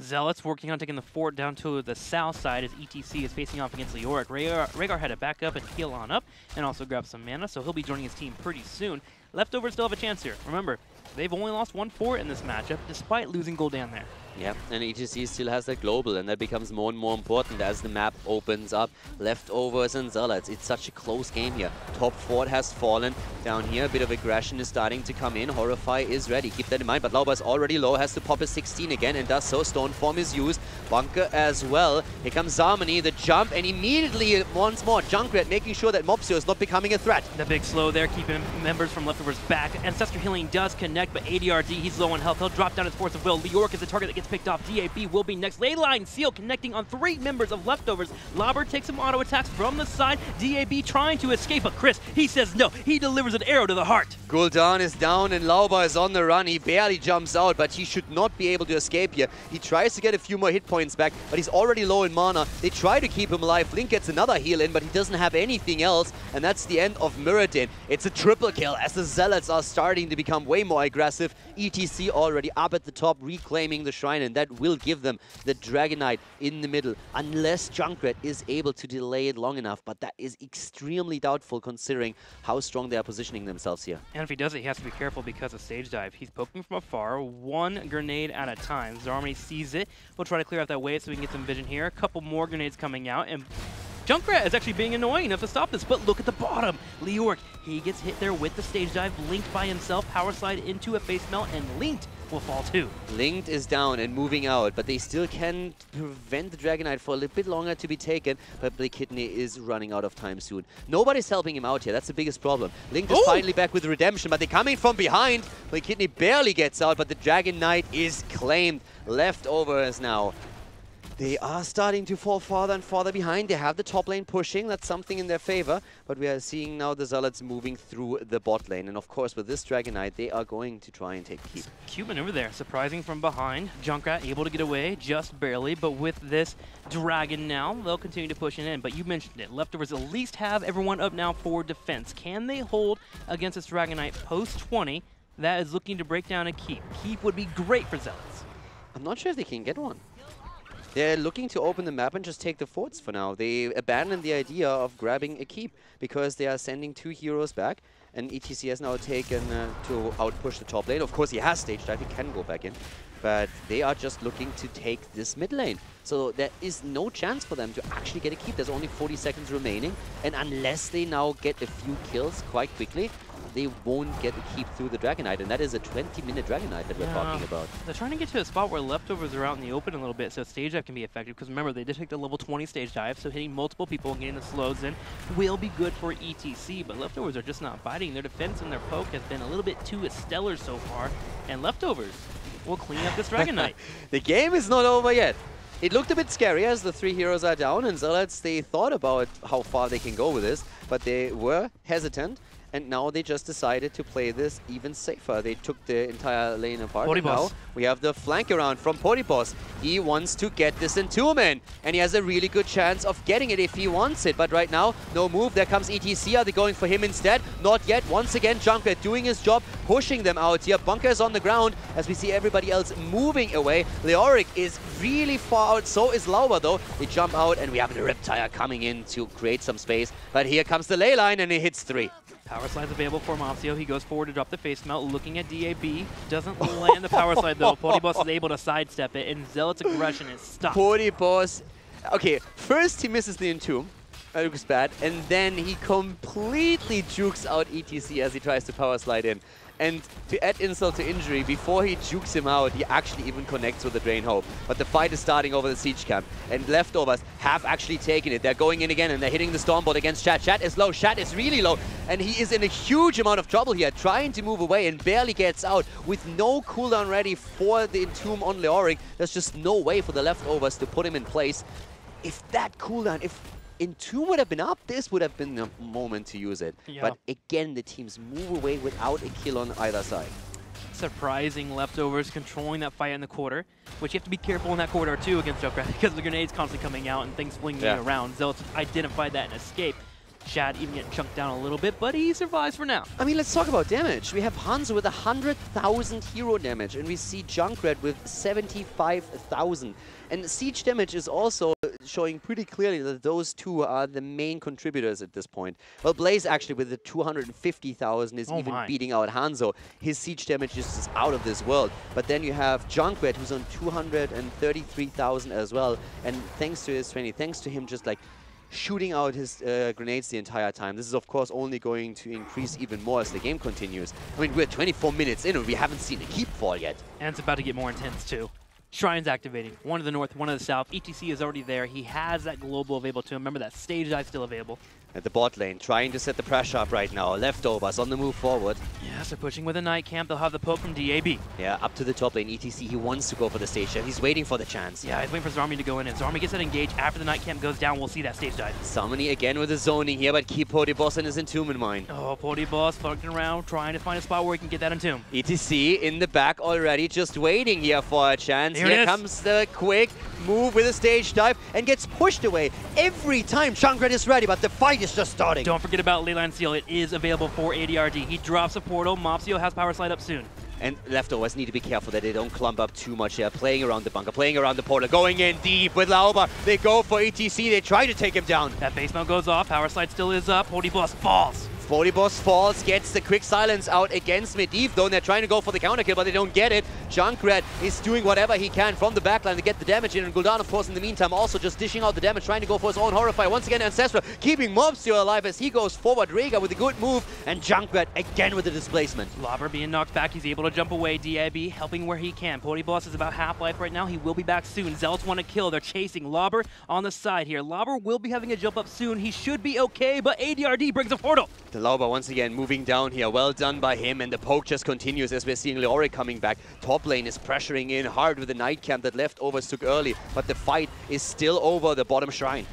Zealots working on taking the fort down to the south side as ETC is facing off against Leoric. Rhaegar had to back up and heal on up and also grab some mana, so he'll be joining his team pretty soon. Leftovers still have a chance here. Remember, they've only lost 1 fort in this matchup, despite losing Gul'dan there. Yeah, and ETC still has that global, and that becomes more and more important as the map opens up. Leftovers and Zealots. It's such a close game here. Top fort has fallen. Down here, a bit of aggression is starting to come in. Horrify is ready. Keep that in mind, but Lauber is already low. Has to pop his 16 again, and does so. Stone Form is used. Bunker as well. Here comes Zarmany, the jump, and immediately, once more, Junkrat making sure that Mopsio is not becoming a threat. The big slow there, keeping members from Leftovers back. Ancestor Healing does connect, but ADRD, he's low on health. He'll drop down his Force of Will. Leoric is the target that gets picked off. DAB will be next. Leyline Seal connecting on 3 members of Leftovers. Lauber takes some auto attacks from the side. DAB trying to escape, but Chris, he says no. He delivers an arrow to the heart. Gul'dan is down and Lauber is on the run. He barely jumps out, but he should not be able to escape here. He tries to get a few more hit points back, but he's already low in mana. They try to keep him alive. Link gets another heal in, but he doesn't have anything else, and that's the end of Mirrodin. It's a triple kill as the Zealots are starting to become way more aggressive. ETC already up at the top, reclaiming the shrine, and that will give them the Dragonite in the middle, unless Junkrat is able to delay it long enough, but that is extremely doubtful considering how strong they are positioning themselves here. And if he does it, he has to be careful because of Stage Dive. He's poking from afar, 1 grenade at a time. Zarmany sees it. We'll try to clear out that way so we can get some vision here. A couple more grenades coming out, and Junkrat is actually being annoying enough to stop this, but look at the bottom. Leoric, he gets hit there with the Stage Dive, linked by himself, power slide into a face melt, and linked will fall too. Linked is down and moving out, but they still can prevent the Dragon Knight for a little bit longer to be taken, but Blake Kidney is running out of time soon. Nobody's helping him out here. That's the biggest problem. Linked is finally back with redemption, but they're coming from behind. Blake Kidney barely gets out, but the Dragon Knight is claimed. Leftovers now. They are starting to fall farther and farther behind. They have the top lane pushing. That's something in their favor. But we are seeing now the Zealots moving through the bot lane. And of course, with this Dragon Knight, they are going to try and take keep. Cute maneuver there, surprising from behind. Junkrat able to get away, just barely. But with this Dragon now, they'll continue to push it in. But you mentioned it. Leftovers at least have everyone up now for defense. Can they hold against this Dragon Knight post 20 that is looking to break down a keep? Keep would be great for Zealots. I'm not sure if they can get one. They're looking to open the map and just take the forts for now. They abandoned the idea of grabbing a keep because they are sending 2 heroes back. And ETC has now taken to outpush the top lane. Of course, he has stage dive. He can go back in. But they are just looking to take this mid lane. So there is no chance for them to actually get a keep. There's only 40 seconds remaining. And unless they now get a few kills quite quickly, they won't get a keep through the Dragon Knight. And that is a 20-minute Dragon Knight that we're talking about. They're trying to get to a spot where Leftovers are out in the open a little bit, so stage dive can be effective. Because remember, they did take the level 20 stage dive, so hitting multiple people and getting the slows in will be good for ETC. But Leftovers are just not biting. Their defense and their poke has been a little bit too stellar so far. And Leftovers will clean up this Dragon Knight. The game is not over yet. It looked a bit scary as the 3 heroes are down, and Zealots, they thought about how far they can go with this, but they were hesitant. And now they just decided to play this even safer. They took the entire lane apart. Now we have the flank around from Podibos. He wants to get this entombment, and he has a really good chance of getting it if he wants it. But right now, no move. There comes ETC. Are they going for him instead? Not yet. Once again, Junkrat doing his job, pushing them out here. Bunker is on the ground as we see everybody else moving away. Leoric is really far out. So is Lauber, though. They jump out, and we have the Riptire coming in to create some space. But here comes the ley line, and it hits 3. Power slide's available for Mopsio. He goes forward to drop the face melt, looking at DAB. Doesn't land the power slide though. Podibos is able to sidestep it, and Zealot's aggression is stopped. Podibos, okay, first he misses the entomb. That looks bad. And then he completely jukes out ETC as he tries to power slide in. And to add insult to injury, before he jukes him out, he actually even connects with the Drain Hope. But the fight is starting over the siege camp, and Leftovers have actually taken it. They're going in again, and they're hitting the Stormbot against Chat. Chat is low, Chat is really low, and he is in a huge amount of trouble here, trying to move away and barely gets out with no cooldown ready for the Entomb on Leoric. There's just no way for the Leftovers to put him in place. If that cooldown, if Entomb would have been up, this would have been the moment to use it. Yeah. But again, the teams move away without a kill on either side. Surprising Leftovers controlling that fight in the quarter, which you have to be careful in that corridor too against Junkrat because the grenades constantly coming out and things flinging around. Zealots identified that and escape. Shad even getting chunked down a little bit, but he survives for now. I mean, let's talk about damage. We have Hanzo with 100,000 hero damage, and we see Junkrat with 75,000. And siege damage is also showing pretty clearly that those two are the main contributors at this point. Well, Blaze actually with the 250,000 is even beating out Hanzo. His siege damage is just out of this world. But then you have Junkrat who's on 233,000 as well. And thanks to his training, thanks to him just like shooting out his grenades the entire time. This is of course only going to increase even more as the game continues. I mean, we're 24 minutes in and we haven't seen a keep fall yet. And it's about to get more intense too. Shrine's activating. One to the north, one to the south. ETC is already there. He has that global available to him. Remember that stage dive still available. At the bot lane, trying to set the pressure up right now. Leftovers on the move forward. Yes, they're pushing with a night camp. They'll have the poke from DAB. Yeah, up to the top lane. ETC, he wants to go for the stage dive. He's waiting for the chance. Yeah, he's waiting for Zarmi to go in. If Zarmi gets that engaged after the night camp goes down, we'll see that stage dive. Summoning again with the zoning here, but keep Podibos and his entomb in mind. Oh, Podibos floating around, trying to find a spot where he can get that entomb. ETC in the back already, just waiting here for a chance. Here comes the quick move with a stage dive and gets pushed away every time Junkrat is ready, but the fight is just starting. Don't forget about Leyline Seal. It is available for ADRD. He drops a portal. Mopsio has power slide up soon. And Leftovers need to be careful that they don't clump up too much here. Playing around the bunker, playing around the portal, going in deep with Lauber. They go for ETC. They try to take him down. That base mount goes off. Power slide still is up. Podibos falls. Boss falls, gets the quick silence out against Medivh, though, and they're trying to go for the counter kill, but they don't get it. Junkrat is doing whatever he can from the backline to get the damage in, and Gul'dan, of course, in the meantime, also just dishing out the damage, trying to go for his own Horrify. Once again, Ancestral keeping Mobstio alive as he goes forward. Rhaegar with a good move, and Junkrat again with the displacement. Lobber being knocked back, he's able to jump away. DIB helping where he can. Boss is about half-life right now. He will be back soon. Zealots want to kill. They're chasing Lobber on the side here. Lobber will be having a jump up soon. He should be okay, but ADRD brings a portal. The Lobber once again moving down here. Well done by him, and the poke just continues as we're seeing Leoric coming back. Top lane is pressuring in hard with the Night Camp that Leftovers took early, but the fight is still over the bottom shrine.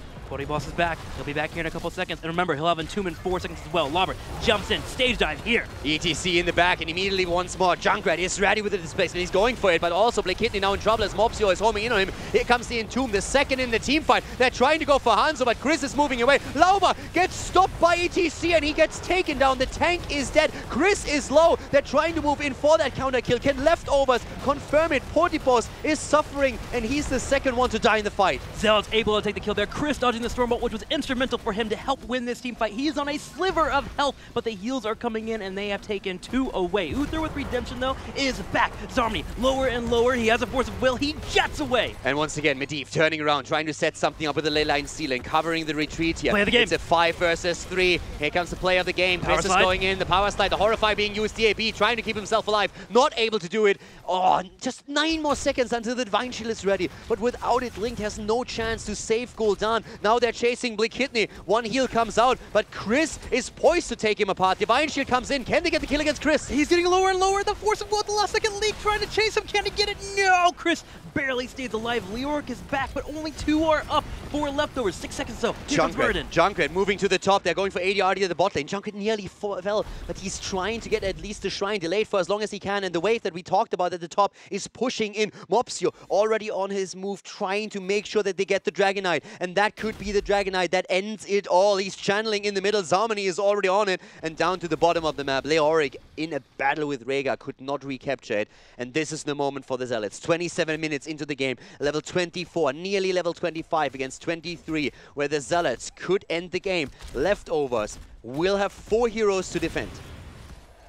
Boss is back. He'll be back here in a couple seconds. And remember, he'll have Entomb in 4 seconds as well. Lobber jumps in, stage dive here. ETC in the back, and immediately once more, Junkrat is ready with the displacement. He's going for it, but also Blakidney now in trouble as Mobstio is homing in on him. Here comes the Entomb, the second in the team fight. They're trying to go for Hanzo, but Chris is moving away. Lauber gets stopped by ETC, and he gets taken down. The tank is dead. Chris is low. They're trying to move in for that counter kill. Can Leftovers confirm it? Boss is suffering, and he's the second one to die in the fight. Zealot's able to take the kill there. Chris dodging the Stormbolt, which was instrumental for him to help win this team fight. He is on a sliver of health, but the heals are coming in, and they have taken 2 away. Uther with Redemption, though, is back. Zharmony lower and lower. He has a force of will. He jets away. And once again, Medivh turning around, trying to set something up with the ley line ceiling, covering the retreat here. Play of the game. It's a 5 versus 3. Here comes the play of the game. Power Chris is slide. going in. The power slide, the Horrify being used. DAB trying to keep himself alive. Not able to do it. Oh, just 9 more seconds until the Divine Shield is ready. But without it, Link has no chance to save Gul'dan. Now they're chasing Blakidney. One heal comes out, but Chris is poised to take him apart. Divine Shield comes in. Can they get the kill against Chris? He's getting lower and lower. The force of will at the last second. Leak trying to chase him. Can he get it? No! Chris barely stays alive. Leoric is back, but only 2 are up for Leftovers. 6 seconds though. Junkrat moving to the top. They're going for ADRD at the bot lane. Junkrat nearly fell, but he's trying to get at least the shrine delayed for as long as he can. And the wave that we talked about at the top is pushing in. Mobstio already on his move, trying to make sure that they get the Dragonite. And that could be the Dragonite that ends it all. He's channeling in the middle. Zharmony is already on it. And down to the bottom of the map, Leoric in a battle with Rhaegar could not recapture it. And this is the moment for the Zealots. 27 minutes into the game. Level 24, nearly level 25 against 23, where the Zealots could end the game. Leftovers will have 4 heroes to defend.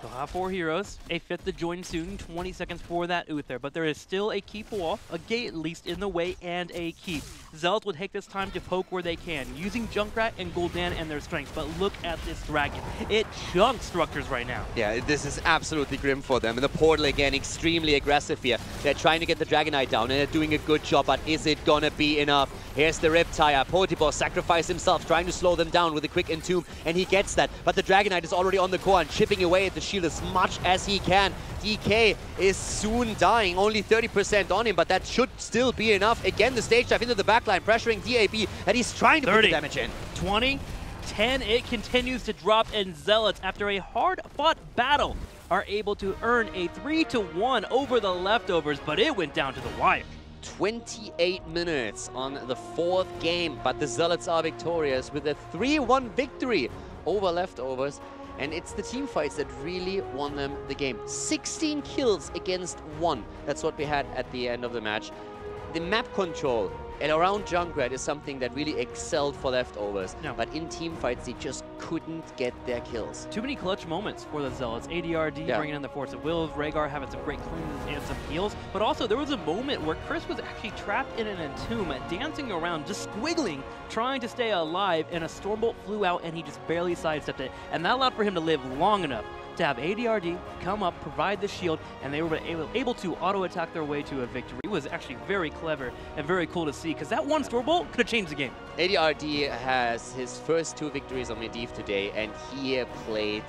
They'll have 4 heroes, a 5th to join soon, 20 seconds for that Uther, but there is still a keep wall, a gate at least in the way, and a keep. Zealots will take this time to poke where they can, using Junkrat and Gul'dan and their strengths, but look at this dragon. It chunks structures right now. Yeah, this is absolutely grim for them. And the portal again, extremely aggressive here. They're trying to get the Dragonite down, and they're doing a good job, but is it gonna be enough? Here's the Riptire. Potipos sacrificed himself, trying to slow them down with a quick Entomb, and he gets that. But the Dragonite is already on the core and chipping away at the shield as much as he can. DK is soon dying, only 30% on him, but that should still be enough. Again, the stage dive into the backline, pressuring DAB, and he's trying to put the damage in. 20, 10, it continues to drop, and Zealots, after a hard-fought battle, are able to earn a 3-1 over the Leftovers, but it went down to the wire. 28 minutes on the 4th game, but the Zealots are victorious with a 3-1 victory over Leftovers. And it's the team fights that really won them the game. 16 kills against 1. That's what we had at the end of the match. The map control and around Junkrat is something that really excelled for Leftovers. No. But in team fights, they just couldn't get their kills. Too many clutch moments for the Zealots. ADRD bringing in the Force of Will, Rhaegar having some great cleans and some heals. But also, there was a moment where Chris was actually trapped in an Entomb, dancing around, just squiggling, trying to stay alive, and a Stormbolt flew out, and he just barely sidestepped it. And that allowed for him to live long enough to have ADRD come up, provide the shield, and they were able to auto-attack their way to a victory. It was actually very clever and very cool to see, because that one Stormbolt could have changed the game. ADRD has his first 2 victories on Medivh today, and he played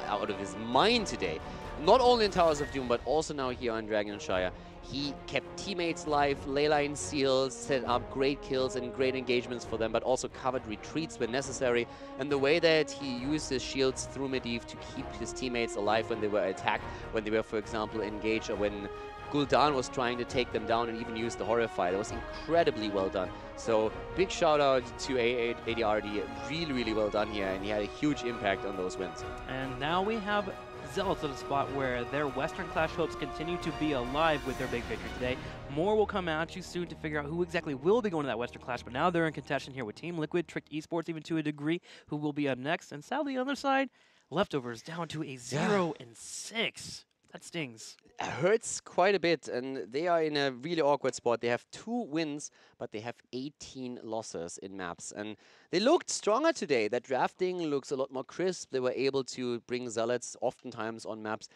out of his mind today. Not only in Towers of Doom, but also now here on Dragonshire. He kept teammates alive, leyline seals, set up great kills and great engagements for them, but also covered retreats when necessary. And the way that he used his shields through Medivh to keep his teammates alive when they were attacked, when they were, for example, engaged, or when Gul'dan was trying to take them down and even use the Horrify. That was incredibly well done. So big shout out to ADRD. Really, really well done here, and he had a huge impact on those wins. And now we have Zealots at a spot where their Western Clash hopes continue to be alive with their big victory today. More will come at you soon to figure out who exactly will be going to that Western Clash, but now they're in contention here with Team Liquid, Tricked Esports even to a degree, who will be up next. And sadly, on the other side, Leftovers down to a 0-6. That stings. It hurts quite a bit, and they are in a really awkward spot. They have 2 wins, but they have 18 losses in maps, and they looked stronger today. That drafting looks a lot more crisp. They were able to bring Zealots oftentimes on maps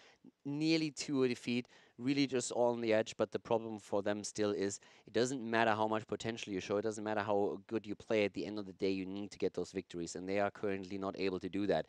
nearly to a defeat, really just all on the edge. But the problem for them still is it doesn't matter how much potential you show. It doesn't matter how good you play. At the end of the day, you need to get those victories, and they are currently not able to do that.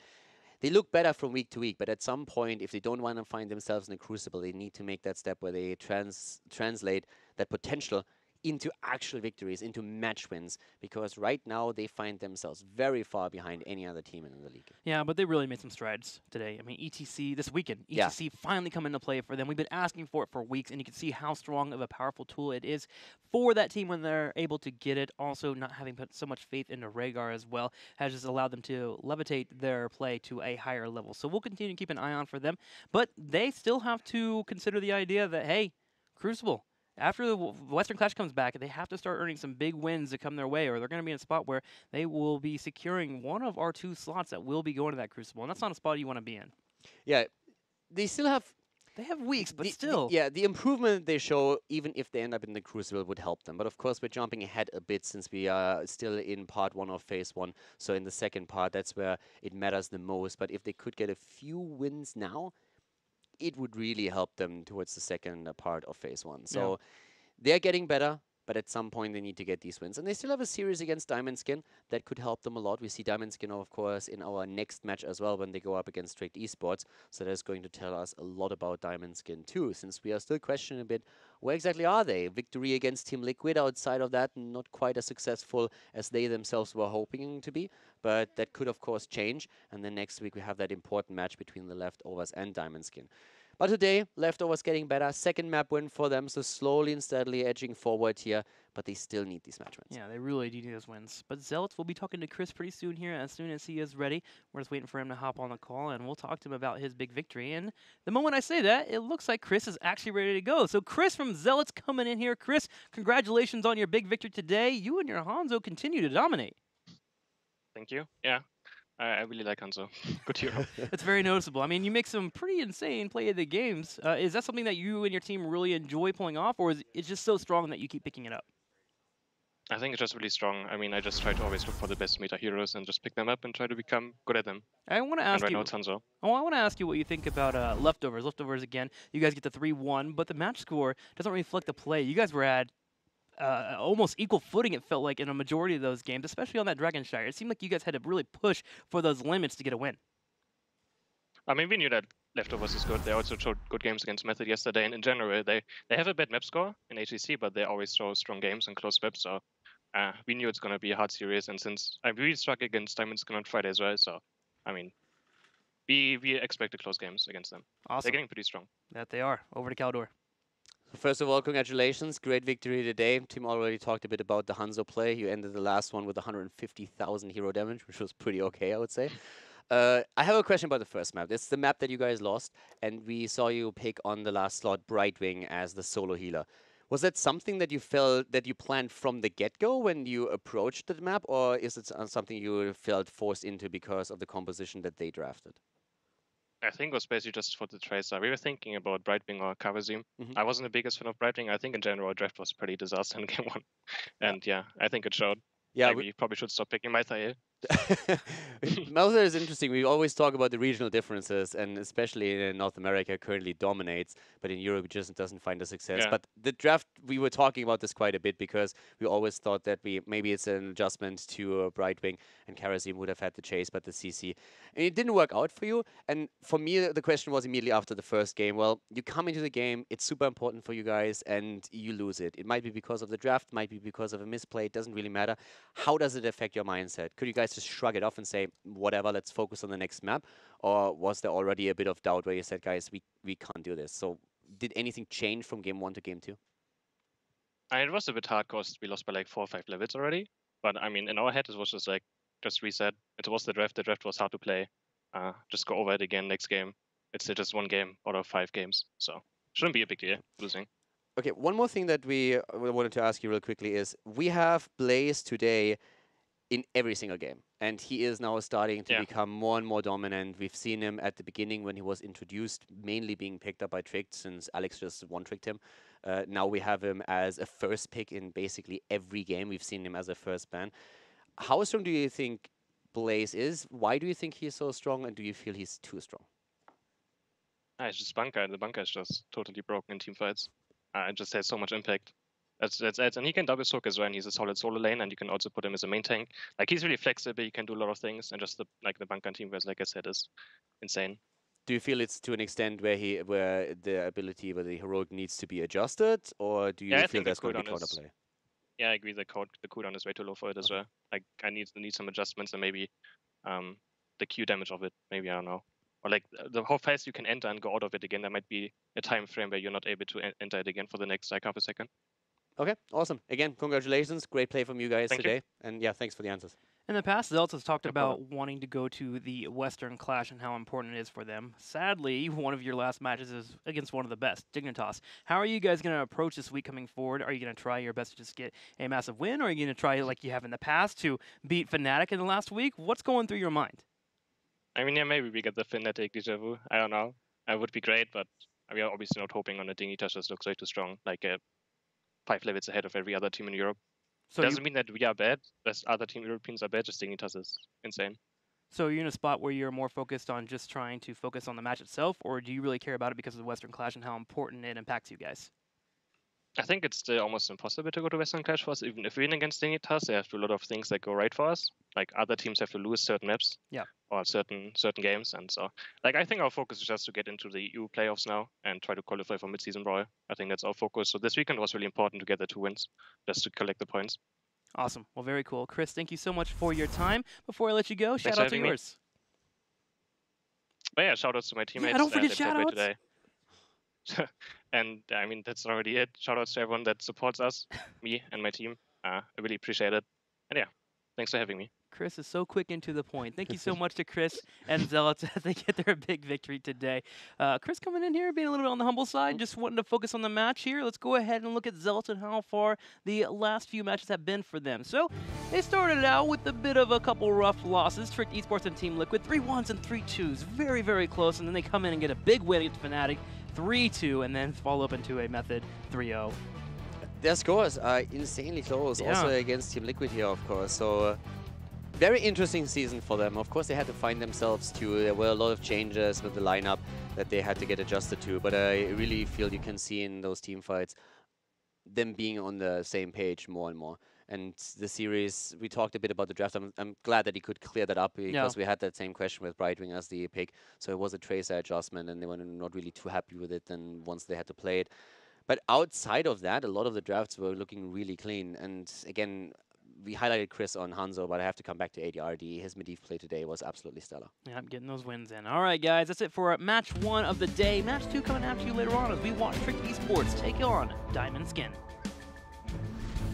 They look better from week to week, but at some point, if they don't want to find themselves in a crucible, they need to make that step where they translate that potential into actual victories, into match wins, because right now they find themselves very far behind any other team in the league. Yeah, but they really made some strides today. I mean, ETC, this weekend, ETC finally come into play for them. We've been asking for it for weeks, and you can see how strong of a powerful tool it is for that team when they're able to get it. Also, not having put so much faith into Rhaegar as well has just allowed them to levitate their play to a higher level. So we'll continue to keep an eye on for them, but they still have to consider the idea that, hey, Crucible, after the Western Clash comes back, they have to start earning some big wins to come their way, or they're going to be in a spot where they will be securing one of our 2 slots that will be going to that Crucible, and that's not a spot you want to be in. Yeah, they still have... They have weeks, but still. The improvement they show, even if they end up in the Crucible, would help them. But of course, we're jumping ahead a bit since we are still in part 1 of phase 1. So in the second part, that's where it matters the most. But if they could get a few wins now, it would really help them towards the second part of phase 1. So they're getting better, but at some point they need to get these wins. And they still have a series against Diamond Skin that could help them a lot. We see Diamond Skin, of course, in our next match as well when they go up against Strict Esports. So that's going to tell us a lot about Diamond Skin too, since we are still questioning a bit, where exactly are they? Victory against Team Liquid, outside of that, not quite as successful as they themselves were hoping to be. But that could, of course, change. And then next week we have that important match between the Leftovers and Diamond Skin. But today, Leftovers getting better. Second map win for them, so slowly and steadily edging forward here. But they still need these match wins. Yeah, they really do need those wins. But Zealots will be talking to Chris pretty soon here, as soon as he is ready. We're just waiting for him to hop on the call, and we'll talk to him about his big victory. And the moment I say that, it looks like Chris is actually ready to go. So Chris from Zealots coming in here. Chris, congratulations on your big victory today. You and your Hanzo continue to dominate. Thank you. Yeah. I really like Hanzo. Good hero. It's very noticeable. I mean, you make some pretty insane play of the games. Is that something that you and your team really enjoy pulling off, or is it just so strong that you keep picking it up? I think it's just really strong. I mean, I just try to always look for the best meta heroes and just pick them up and try to become good at them. I want to ask right you. Now it's Hanzo. Oh, I want to ask you what you think about Leftovers. Leftovers again. You guys get the 3-1, but the match score doesn't reflect the play. You guys were at almost equal footing, it felt like, in a majority of those games, especially on that Dragonshire. It seemed like you guys had to really push for those limits to get a win. I mean, we knew that Leftovers is good. They also showed good games against Method yesterday, and in general, they have a bad map score in HGC, but they always show strong games and close maps, so we knew it's going to be a hard series, and since I really struck against Diamond Skin on Friday as well, so, I mean, we expect close games against them. Awesome. They're getting pretty strong. That they are. Over to Caldor. First of all, congratulations. Great victory today. Tim already talked a bit about the Hanzo play. You ended the last one with 150,000 hero damage, which was pretty okay, I would say. I have a question about the first map. It's the map that you guys lost, and we saw you pick on the last slot Brightwing as the solo healer. Was that something that you felt that you planned from the get-go when you approached the map, or is it something you felt forced into because of the composition that they drafted? I think it was basically just for the Tracer. We were thinking about Brightwing or Kavazim. I wasn't the biggest fan of Brightwing. I think in general, draft was pretty disaster in game 1. And yeah, I think it showed. Yeah, we probably should stop picking Mythael. Malthael is interesting. We always talk about the regional differences, and especially in North America, currently dominates, but in Europe, it just doesn't find the success. Yeah. But the draft, we were talking about this quite a bit because we always thought that maybe it's an adjustment to Brightwing, and Karazim would have had the chase, but the CC. And it didn't work out for you. And for me, the question was immediately after the first game, well, you come into the game, it's super important for you guys, and you lose it. It might be because of the draft, might be because of a misplay, it doesn't really matter. How does it affect your mindset? Could you guys just shrug it off and say, whatever, let's focus on the next map? Or was there already a bit of doubt where you said, guys, we can't do this? So did anything change from game 1 to game 2? It was a bit hard because we lost by like 4 or 5 levels already. But I mean, in our head, it was just like, just reset. It was the draft. The draft was hard to play. Just go over it again next game. It's just 1 game out of 5 games. So shouldn't be a big deal losing. Okay, one more thing that we wanted to ask you real quickly is we have Blaze today in every single game. And he is now starting to become more and more dominant. We've seen him at the beginning when he was introduced, mainly being picked up by Tricked, since Alex just one-tricked him. Now we have him as a first pick in basically every game. We've seen him as a first ban. How strong do you think Blaze is? Why do you think he's so strong, and do you feel he's too strong? It's just bunker. The bunker is just totally broken in team fights. It just has so much impact. And he can double soak as well, and he's a solid solo lane, and you can also put him as a main tank. Like, he's really flexible, he can do a lot of things, and just the bunker team fights, like I said, is insane. Do you feel it's to an extent where the ability, where the heroic needs to be adjusted, or do you feel there's going to be counterplay? Yeah, I agree. The cooldown is way too low for it as well. Like, I need some adjustments, and maybe the Q damage of it. Maybe, I don't know. Or like how fast you can enter and go out of it again. There might be a time frame where you're not able to enter it again for the next like half a second. Okay, awesome. Again, congratulations. Great play from you guys today. And yeah, thanks for the answers. In the past, Zealots has talked about wanting to go to the Western Clash and how important it is for them. Sadly, one of your last matches is against one of the best, Dignitas. How are you guys going to approach this week coming forward? Are you going to try your best to just get a massive win, or are you going to try, like you have in the past, to beat Fnatic in the last week? What's going through your mind? I mean, yeah, maybe we get the Fnatic deja vu. I don't know. It would be great, but we are obviously not hoping on a Dignitas just looks way too strong. Like 5 levels ahead of every other team in Europe. So doesn't mean that we are bad. There's other team Europeans are bad. Just Dignitas is insane. So you're in a spot where you're more focused on just trying to focus on the match itself, or do you really care about it because of the Western Clash and how important it impacts you guys? I think it's still almost impossible to go to Western Clash for us. Even if we win against Dignitas, they have to do a lot of things that go right for us. Like other teams have to lose certain maps, or certain games, and so like I think our focus is just to get into the EU playoffs now and try to qualify for mid-season brawl. I think that's our focus. So this weekend was really important to get the 2 wins, just to collect the points. Awesome. Well, very cool, Chris. Thank you so much for your time. Before I let you go, shout out to yours. But yeah, shout outs to my teammates. Yeah, don't forget shout outs. Today. And I mean, that's already it. Shout outs to everyone that supports us, me and my team. I really appreciate it. And yeah, thanks for having me. Chris is so quick and to the point. Thank you so much to Chris and Zealots as they get their big victory today. Chris coming in here, being a little bit on the humble side, just wanting to focus on the match here. Let's go ahead and look at Zealots and how far the last few matches have been for them. So they started out with a bit of a couple rough losses. Tricked Esports and Team Liquid, 3-1s and 3-2s. Very, very close. And then they come in and get a big win against Fnatic, 3-2, and then follow up into a Method 3-0. Their scores are insanely close, also against Team Liquid here, of course. So very interesting season for them. Of course, they had to find themselves too. There were a lot of changes with the lineup that they had to get adjusted to. But I really feel you can see in those team fights them being on the same page more and more. And the series, we talked a bit about the draft. I'm glad that he could clear that up because we had that same question with Brightwing as the pick. So it was a Tracer adjustment, and they were not really too happy with it then once they had to play it. But outside of that, a lot of the drafts were looking really clean. And again, we highlighted Chris on Hanzo, but I have to come back to ADRD. His Medivh play today was absolutely stellar. Yeah, I'm getting those wins in. All right, guys, that's it for match 1 of the day. Match 2 coming after you later on as we watch Tricked Esports take on Diamond Skin.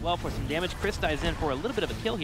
Well, for some damage, Chris dives in for a little bit of a kill here.